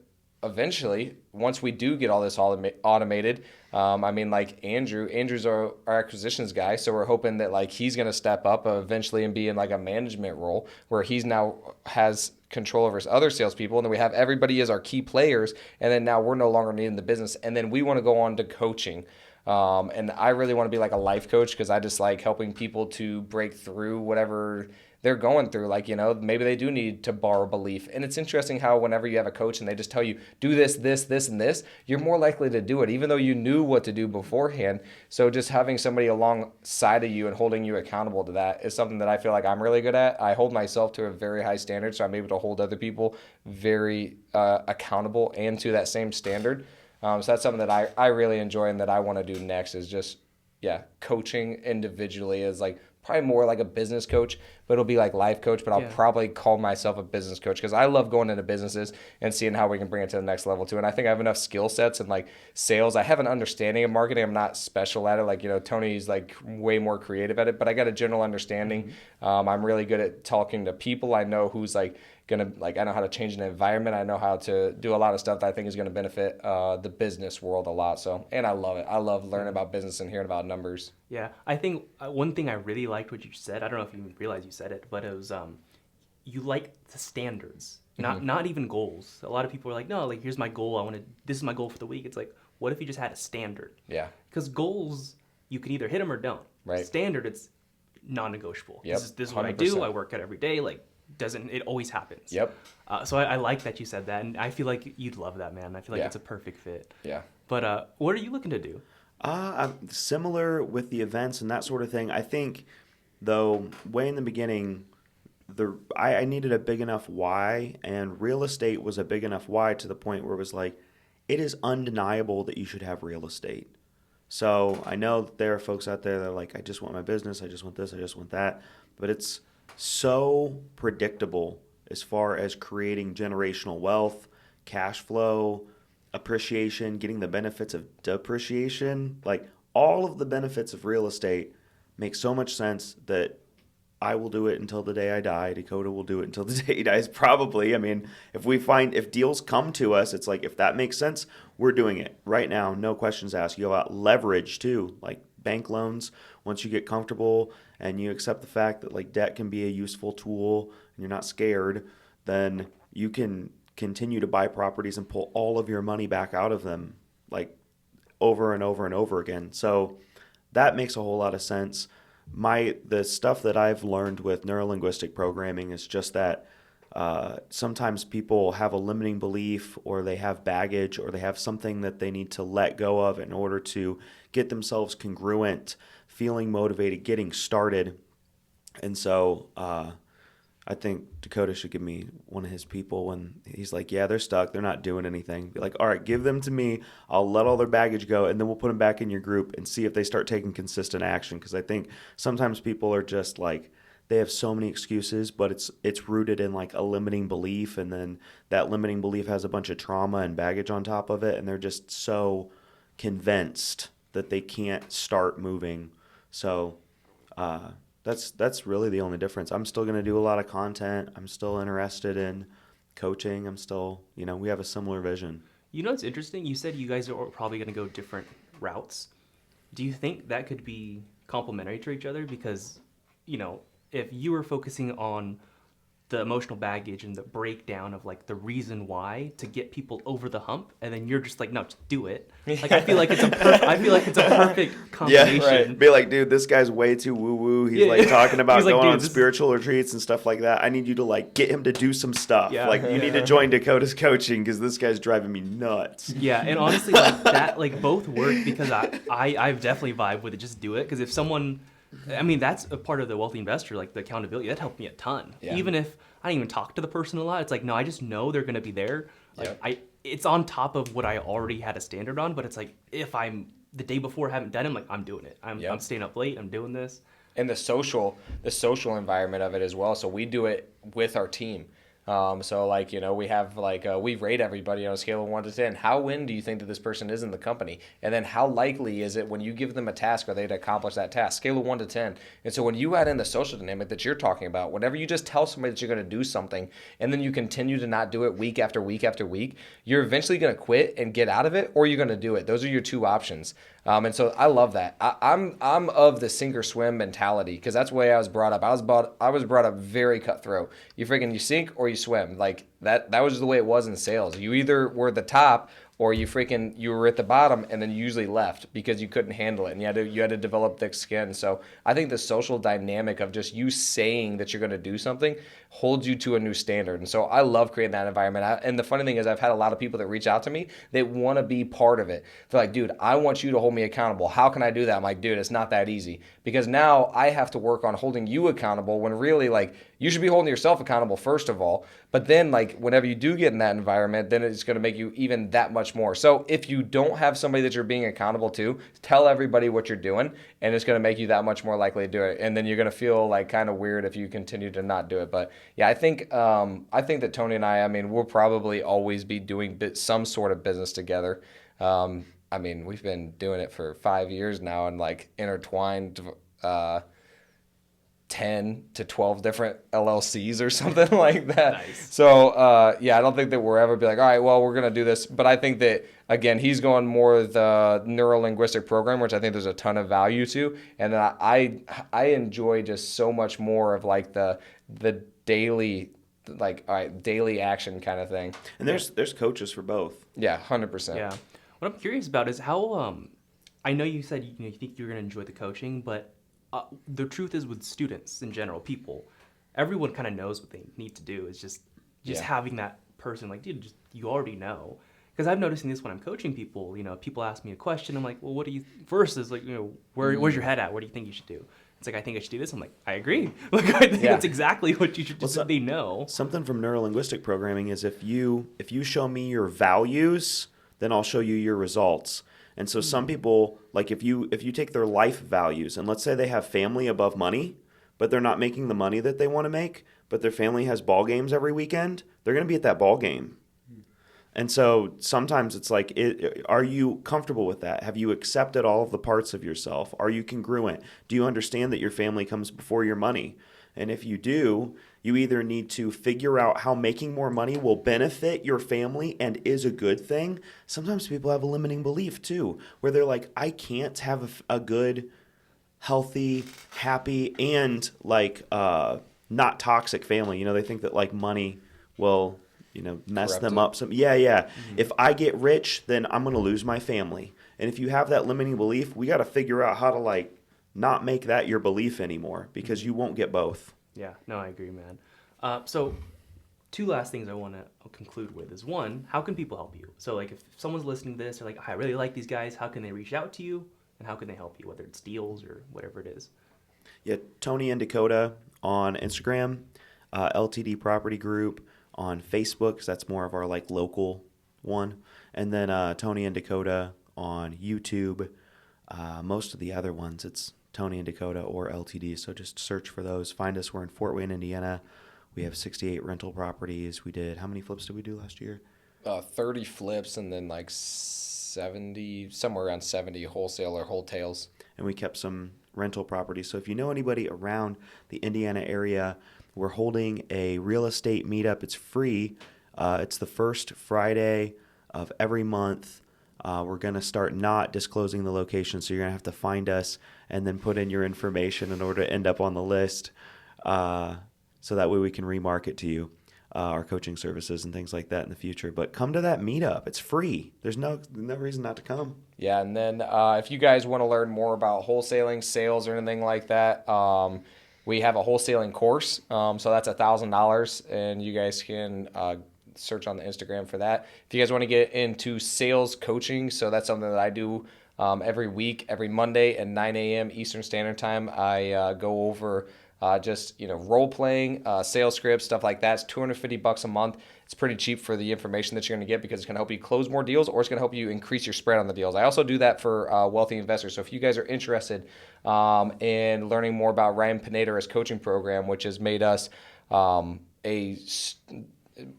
eventually, once we do get all this automated, I mean, like Andrew's our acquisitions guy. So we're hoping that like he's going to step up eventually and be in like a management role where he's now has control over his other salespeople. And then we have everybody as our key players. And then now we're no longer needing the business. And then we want to go on to coaching. And I really want to be like a life coach, because I just like helping people to break through whatever they're going through. Like, maybe they do need to borrow belief. And it's interesting how whenever you have a coach and they just tell you, do this, this, this, and this, you're more likely to do it, even though you knew what to do beforehand. So just having somebody alongside of you and holding you accountable to that is something that I feel like I'm really good at. I hold myself to a very high standard, so I'm able to hold other people very accountable and to that same standard. So that's something that I really enjoy and that I want to do next is just, coaching individually is like probably more like a business coach, but it'll be like life coach, but I'll probably call myself a business coach because I love going into businesses and seeing how we can bring it to the next level too. And I think I have enough skill sets and like sales. I have an understanding of marketing. I'm not special at it. Like, Tony's like way more creative at it, but I got a general understanding. I'm really good at talking to people. I know who's like gonna, like, I know how to change an environment. I know how to do a lot of stuff that I think is going to benefit the business world a lot. So, and I love it. I love learning about business and hearing about numbers. Yeah, I think one thing I really liked what you said, I don't know if you even realized you said it, but it was you like the standards, not even goals. A lot of people are like, no, like here's my goal. This is my goal for the week. It's like, what if you just had a standard? Yeah. Because goals, you can either hit them or don't. Right. Standard, it's non-negotiable. Yep. This is what I do. I work out every day. Like, it always happens. Yep. So I like that you said that, and I feel like you'd love that, man. I feel like it's a perfect fit. Yeah. But what are you looking to do? I'm similar with the events and that sort of thing. I think, though, way in the beginning, I needed a big enough why, and real estate was a big enough why to the point where it was like, it is undeniable that you should have real estate. So I know that there are folks out there that are like, I just want my business, I just want this, I just want that. But it's so predictable as far as creating generational wealth, cash flow, appreciation, getting the benefits of depreciation, like all of the benefits of real estate make so much sense that I will do it until the day I die. Dakota will do it until the day he dies, probably. I mean, if deals come to us, it's like, if that makes sense, we're doing it right now. No questions asked. You go out leverage too, like bank loans. Once you get comfortable and you accept the fact that like debt can be a useful tool and you're not scared, then you can continue to buy properties and pull all of your money back out of them, like over and over and over again. So that makes a whole lot of sense. The stuff that I've learned with neurolinguistic programming is just that sometimes people have a limiting belief, or they have baggage, or they have something that they need to let go of in order to get themselves congruent, feeling motivated, getting started. And so I think Dakota should give me one of his people when he's like, yeah, they're stuck, they're not doing anything. Be like, all right, give them to me. I'll let all their baggage go, and then we'll put them back in your group and see if they start taking consistent action. Because I think sometimes people are just like, they have so many excuses, but it's rooted in like a limiting belief, and then that limiting belief has a bunch of trauma and baggage on top of it, and they're just so convinced that they can't start moving. So that's really the only difference. I'm still going to do a lot of content. I'm still interested in coaching. I'm still, we have a similar vision. You know, it's interesting. You said you guys are probably going to go different routes. Do you think that could be complementary to each other? Because, if you were focusing on the emotional baggage and the breakdown of like the reason why to get people over the hump, and then you're just like, no, just do it. Like I feel like it's a perfect combination. Yeah, right. Be like, dude, this guy's way too woo woo. He's like talking about going on spiritual retreats and stuff like that. I need you to like get him to do some stuff. Yeah. Like you need to join Dakota's coaching because this guy's driving me nuts. Yeah, and honestly, like that, like both work because I've definitely vibe with it. Just do it, because if someone. I mean, that's a part of the wealthy investor, like the accountability. That helped me a ton. Yeah. Even if I didn't even talk to the person a lot, it's like, no, I just know they're going to be there. Like it's on top of what I already had a standard on, but it's like, if I'm the day before I haven't done it, I'm like, I'm doing it. I'm staying up late. I'm doing this. And the social environment of it as well. So we do it with our team. So like, we have like, we rate everybody on a scale of 1 to 10. How in do you think that this person is in the company? And then how likely is it when you give them a task, are they to accomplish that task? Scale of 1 to 10. And so when you add in the social dynamic that you're talking about, whenever you just tell somebody that you're going to do something and then you continue to not do it week after week after week, you're eventually going to quit and get out of it, or you're going to do it. Those are your two options. And so I love that. I'm of the sink or swim mentality, because that's the way I was brought up. I was brought up very cutthroat. You sink or you swim. Like that was the way it was in sales. You either were the top or you were at the bottom, and then you usually left because you couldn't handle it, and you had to develop thick skin. So I think the social dynamic of just you saying that you're going to do something holds you to a new standard. And so I love creating that environment. And the funny thing is, I've had a lot of people that reach out to me that want to be part of it. They're like, dude, I want you to hold me accountable. How can I do that? I'm like, dude, it's not that easy, because now I have to work on holding you accountable, when really like you should be holding yourself accountable first of all. But then like whenever you do get in that environment, then it's going to make you even that much more. So if you don't have somebody that you're being accountable to, tell everybody what you're doing, and it's going to make you that much more likely to do it. And then you're going to feel like kind of weird if you continue to not do it. But yeah, I think that Tony and I mean, we'll probably always be doing some sort of business together. I mean, we've been doing it for 5 years now, and like intertwined 10 to 12 different LLCs or something like that. Nice. So, I don't think that we'll ever be like, all right, well, we're going to do this. But I think that, again, he's going more the neuro-linguistic program, which I think there's a ton of value to. And then I enjoy just so much more of like the daily, like, all right, daily action kind of thing. And there's coaches for both. Yeah, 100%. Yeah. What I'm curious about is how, I know you said you think you're going to enjoy the coaching, but the truth is, with students in general, people, everyone kind of knows what they need to do. Is just having that person like, dude, you already know. Because I'm noticing this when I'm coaching people. People ask me a question. I'm like, well, what do you? First is like, where's your head at? What do you think you should do? It's like, I think I should do this. I'm like, I agree. Like, I think that's exactly what you should do. They know. Something from neurolinguistic programming is if you show me your values, then I'll show you your results. And so some people, like if you take their life values, and let's say they have family above money, but they're not making the money that they want to make, but their family has ball games every weekend, they're going to be at that ball game. And so sometimes it's like, are you comfortable with that? Have you accepted all of the parts of yourself? Are you congruent? Do you understand that your family comes before your money? And if you do, you either need to figure out how making more money will benefit your family and is a good thing. Sometimes people have a limiting belief too, where they're like, I can't have a good, healthy, happy, and like not toxic family. You know, they think that like money will, you know, mess Corrupt them it. up. Yeah. If I get rich, then I'm going to lose my family. And if you have that limiting belief, we got to figure out how to like not make that your belief anymore, because you won't get both. Yeah, no, I agree, man. So, two last things I want to conclude with is one, how can people help you? So, like, if someone's listening to this, they're like, I really like these guys, how can they reach out to you? And how can they help you, whether it's deals or whatever it is? Yeah, Tony and Dakota on Instagram, LTD Property Group on Facebook, 'cause that's more of our like local one, and then Tony and Dakota on YouTube. Most of the other ones, it's Tony and Dakota or LTD. So just search for those. Find us. We're in Fort Wayne, Indiana. We have 68 rental properties. We did, how many flips did we do last year? 30 flips and then like 70, somewhere around 70 wholesale or wholetails. And we kept some rental properties. So if you know anybody around the Indiana area, we're holding a real estate meetup. It's free. It's the first Friday of every month. We're going to start not disclosing the location, so you're going to have to find us and then put in your information in order to end up on the list, so that way we can remarket to you our coaching services and things like that in the future. But come to that meetup. It's free. There's no reason not to come. Yeah, and then if you guys want to learn more about wholesaling, sales, or anything like that, we have a wholesaling course. So that's $1,000, and you guys can search on the Instagram for that. If you guys want to get into sales coaching, so that's something that I do every week, every Monday at 9 a.m. Eastern Standard Time. I go over just role playing, sales scripts, stuff like that. It's $250 a month. It's pretty cheap for the information that you're going to get, because it's going to help you close more deals, or it's going to help you increase your spread on the deals. I also do that for wealthy investors. So if you guys are interested in learning more about Ryan Pineda coaching program, which has made us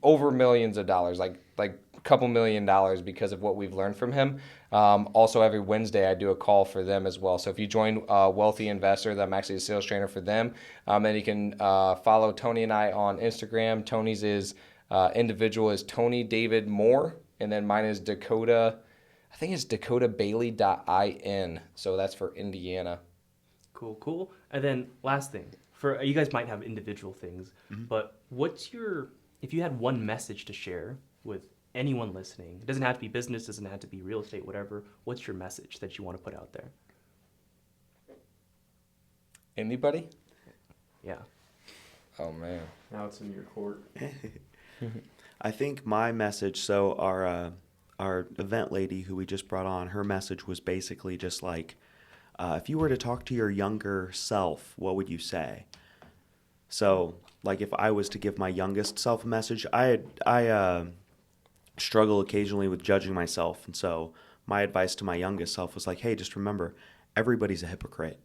over millions of dollars, like a couple $1 million because of what we've learned from him. Also, every Wednesday I do a call for them as well. So if you join Wealthy Investor, I'm actually a sales trainer for them. And you can follow Tony and I on Instagram. Tony's individual is Tony David Moore, and then mine is Dakota. I think it's dakotabailey.in. So that's for Indiana. Cool. And then last thing, for you guys might have individual things, but if you had one message to share with anyone listening, it doesn't have to be business, doesn't have to be real estate, whatever, what's your message that you want to put out there? Anybody? Yeah. Oh, man. Now it's in your court. I think my message, so our event lady who we just brought on, her message was basically just like, if you were to talk to your younger self, what would you say? So, like, if I was to give my youngest self a message, I struggle occasionally with judging myself. And so my advice to my youngest self was like, hey, just remember, everybody's a hypocrite.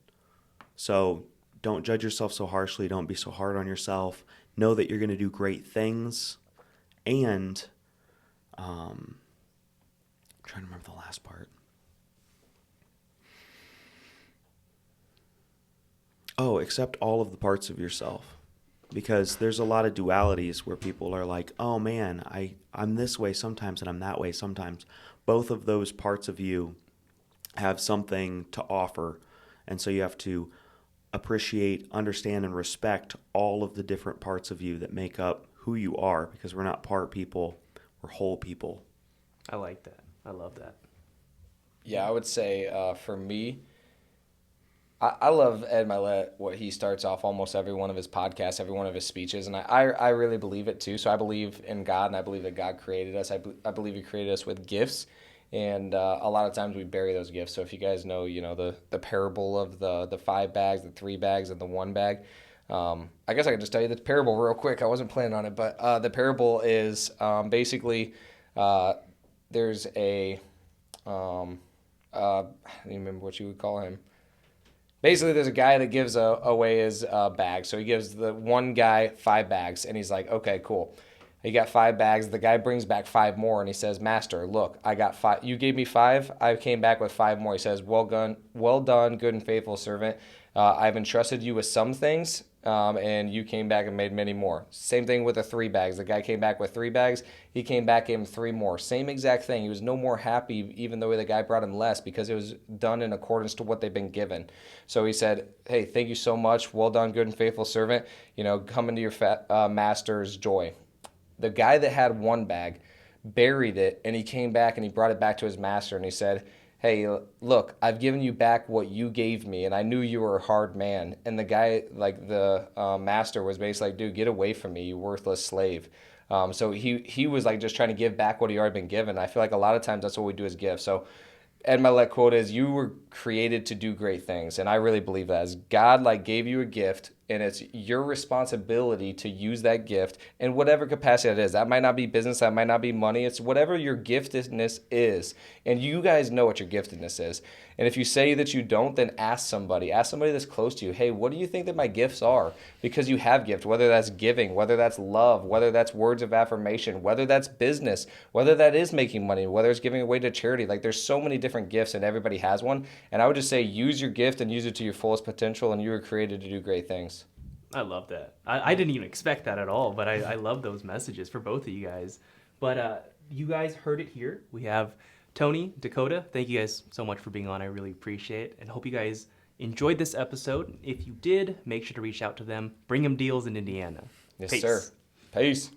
So don't judge yourself so harshly. Don't be so hard on yourself. Know that you're going to do great things. And I'm trying to remember the last part. Oh, accept all of the parts of yourself. Because there's a lot of dualities where people are like, oh man, I'm this way sometimes and I'm that way sometimes. Both of those parts of you have something to offer. And so you have to appreciate, understand, and respect all of the different parts of you that make up who you are, because we're not part people, we're whole people. I like that. I love that. Yeah, I would say for me, I love Ed Milet, what he starts off almost every one of his podcasts, every one of his speeches, and I really believe it too. So I believe in God, and I believe that God created us. I believe he created us with gifts, and a lot of times we bury those gifts. So if you guys know, the parable of the 5 bags, the 3 bags, and the 1 bag, I guess I could just tell you the parable real quick. I wasn't planning on it, but the parable is basically there's a I don't even remember what you would call him. Basically, there's a guy that gives away his bag. So he gives the one guy 5 bags, and he's like, okay, cool. He got 5 bags. The guy brings back 5 more, and he says, "Master, look, I got 5. You gave me 5. I came back with 5 more." He says, well done, good and faithful servant. I've entrusted you with some things, and you came back and made many more." Same thing with the 3 bags. The guy came back with 3 bags. He came back, gave him 3 more. Same exact thing. He was no more happy, even though the guy brought him less, because it was done in accordance to what they've been given. So he said, "Hey, thank you so much. Well done, good and faithful servant. Come into your master's joy." The guy that had 1 bag buried it, and he came back and he brought it back to his master, and he said, "Hey, look, I've given you back what you gave me, and I knew you were a hard man." And the guy, like the master, was basically like, "Dude, get away from me, you worthless slave." So he was like just trying to give back what he already been given. I feel like a lot of times that's what we do as gifts. So Ed Milet quote is, "You were created to do great things," and I really believe that. As God gave you a gift, and it's your responsibility to use that gift in whatever capacity it is. That might not be business, that might not be money. It's whatever your giftedness is, and you guys know what your giftedness is. And if you say that you don't, then ask somebody. Ask somebody that's close to you. "Hey, what do you think that my gifts are?" Because you have gifts, whether that's giving, whether that's love, whether that's words of affirmation, whether that's business, whether that is making money, whether it's giving away to charity. There's so many different gifts, and everybody has one. And I would just say use your gift and use it to your fullest potential, and you were created to do great things. I love that. I didn't even expect that at all, but I love those messages for both of you guys. But you guys heard it here. We have Tony, Dakota. Thank you guys so much for being on. I really appreciate it, and hope you guys enjoyed this episode. If you did, make sure to reach out to them. Bring them deals in Indiana. Yes, Peace. sir. Peace.